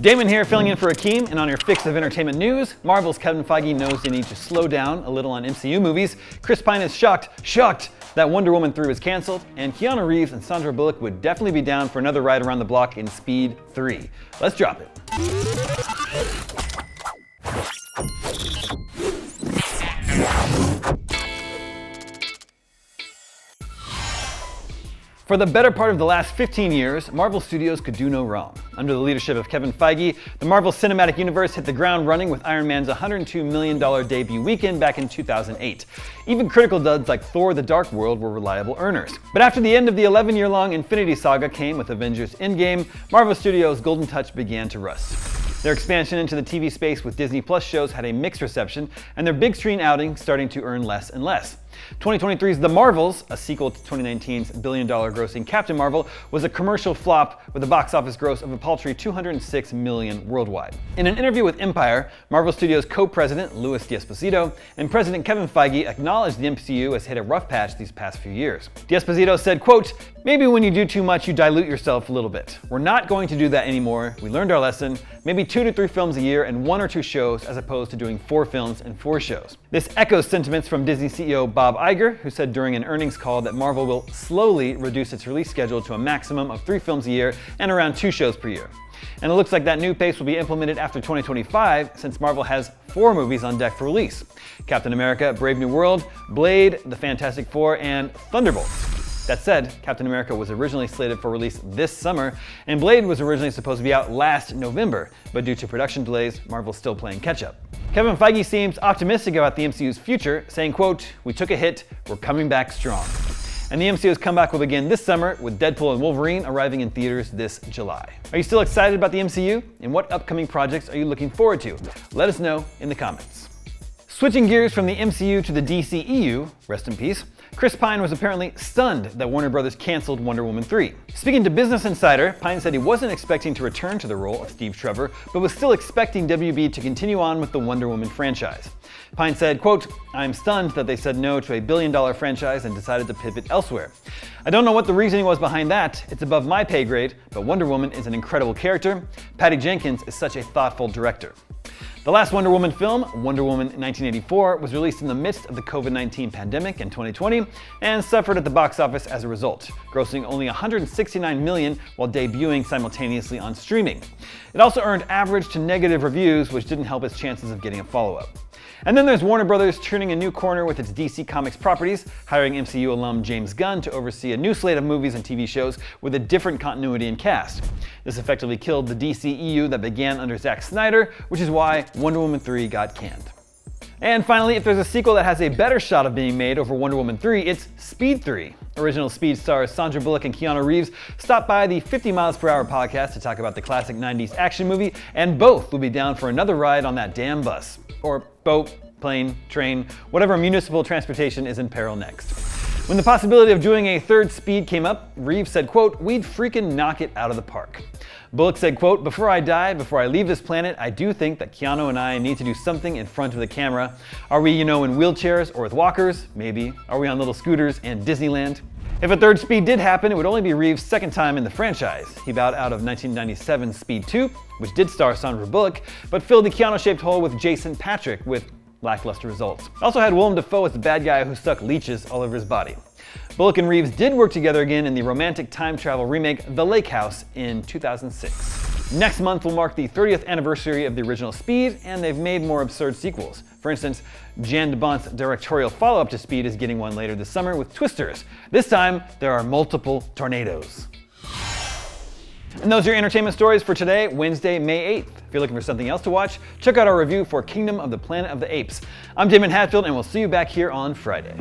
Damon here, filling in for Akeem, and on your fix of entertainment news, Marvel's Kevin Feige knows they need to slow down a little on MCU movies. Chris Pine is shocked that Wonder Woman 3 was canceled, and Keanu Reeves and Sandra Bullock would definitely be down for another ride around the block in Speed 3. Let's drop it. For the better part of the last 15 years, Marvel Studios could do no wrong. Under the leadership of Kevin Feige, the Marvel Cinematic Universe hit the ground running with Iron Man's $102 million debut weekend back in 2008. Even critical duds like Thor: The Dark World were reliable earners. But after the end of the 11-year-long Infinity Saga came with Avengers Endgame, Marvel Studios' golden touch began to rust. Their expansion into the TV space with Disney Plus shows had a mixed reception, and their big screen outing starting to earn less and less. 2023's The Marvels, a sequel to 2019's billion-dollar grossing Captain Marvel, was a commercial flop with a box office gross of a paltry $206 million worldwide. In an interview with Empire, Marvel Studios co-president Louis D'Esposito and President Kevin Feige acknowledged the MCU has hit a rough patch these past few years. D'Esposito said, quote, "Maybe when you do too much, you dilute yourself a little bit. We're not going to do that anymore. We learned our lesson. Maybe 2 to 3 films a year and 1 or 2 shows as opposed to doing 4 films and 4 shows." This echoes sentiments from Disney CEO Bob Iger, who said during an earnings call that Marvel will slowly reduce its release schedule to a maximum of 3 films a year and around 2 shows per year. And it looks like that new pace will be implemented after 2025, since Marvel has 4 movies on deck for release: Captain America: Brave New World, Blade, The Fantastic Four, and Thunderbolts. That said, Captain America was originally slated for release this summer, and Blade was originally supposed to be out last November, but due to production delays, Marvel's still playing catch-up. Kevin Feige seems optimistic about the MCU's future, saying, quote, "We took a hit, we're coming back strong." And the MCU's comeback will begin this summer, with Deadpool and Wolverine arriving in theaters this July. Are you still excited about the MCU? And what upcoming projects are you looking forward to? Let us know in the comments. Switching gears from the MCU to the DCEU, rest in peace, Chris Pine was apparently stunned that Warner Bros. Canceled Wonder Woman 3. Speaking to Business Insider, Pine said he wasn't expecting to return to the role of Steve Trevor, but was still expecting WB to continue on with the Wonder Woman franchise. Pine said, quote, "I'm stunned that they said no to a billion-dollar franchise and decided to pivot elsewhere. I don't know what the reasoning was behind that. It's above my pay grade, but Wonder Woman is an incredible character. Patty Jenkins is such a thoughtful director." The last Wonder Woman film, Wonder Woman 1984, was released in the midst of the COVID-19 pandemic in 2020 and suffered at the box office as a result, grossing only $169 million while debuting simultaneously on streaming. It also earned average to negative reviews, which didn't help its chances of getting a follow-up. And then there's Warner Bros. Turning a new corner with its DC Comics properties, hiring MCU alum James Gunn to oversee a new slate of movies and TV shows with a different continuity and cast. This effectively killed the DCEU that began under Zack Snyder, which is why Wonder Woman 3 got canned. And finally, if there's a sequel that has a better shot of being made over Wonder Woman 3, it's Speed 3. Original Speed stars Sandra Bullock and Keanu Reeves stopped by the 50 Miles Per Hour podcast to talk about the classic 90s action movie, and both will be down for another ride on that damn bus. Or boat, plane, train, whatever municipal transportation is in peril next. When the possibility of doing a third Speed came up, Reeves said, quote, "We'd freaking knock it out of the park." Bullock said, quote, "Before I die, before I leave this planet, I do think that Keanu and I need to do something in front of the camera. Are we, in wheelchairs or with walkers? Maybe. Are we on little scooters in Disneyland?" If a third Speed did happen, it would only be Reeves' second time in the franchise. He bowed out of 1997's Speed 2, which did star Sandra Bullock, but filled the Keanu-shaped hole with Jason Patric with lackluster results. Also had Willem Dafoe as the bad guy who stuck leeches all over his body. Bullock and Reeves did work together again in the romantic time travel remake The Lake House in 2006. Next month will mark the 30th anniversary of the original Speed, and they've made more absurd sequels. For instance, Jan de Bont's directorial follow-up to Speed is getting one later this summer with Twisters. This time, there are multiple tornadoes. And those are your entertainment stories for today, Wednesday, May 8th. If you're looking for something else to watch, check out our review for Kingdom of the Planet of the Apes. I'm Damon Hatfield, and we'll see you back here on Friday.